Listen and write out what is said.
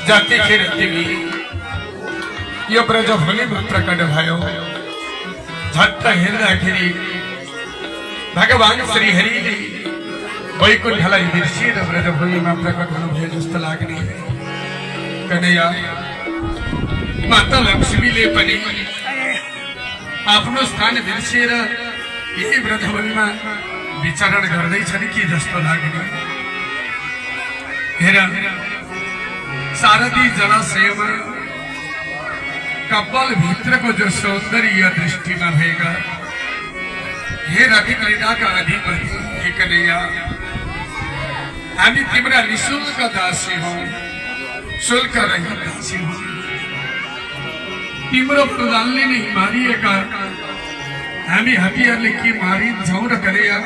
जाती खेळती यो ब्रजभूमी प्रकट भयो झट्ट हिरणाखेरी भगवान श्री हरी वैकुंठला विरशीर ब्रजभूमीमा प्रकट हुनु भए जस्तो लाग्ने कन्हैया माता लक्ष्मीले पनि आफ्नो स्थान बिर्सेर यही ब्रजभूमिमा विचरण गर्दैछन् कि जस्तो लाग्ने। हेर सारथी जलाशयमा कपाल भित्रको जो सौन्दर्य दृष्टिमा भएका हे रतिक्रीडाका अधिपति हे कन्हैया हामी तिम्रा निशुल्क दासी हौ, शुल्क रहित दासी हौ। तिम्रो प्रदानले नै मारिएका हामी हात्तीहरूले के मारिन्छौँ र कन्हैया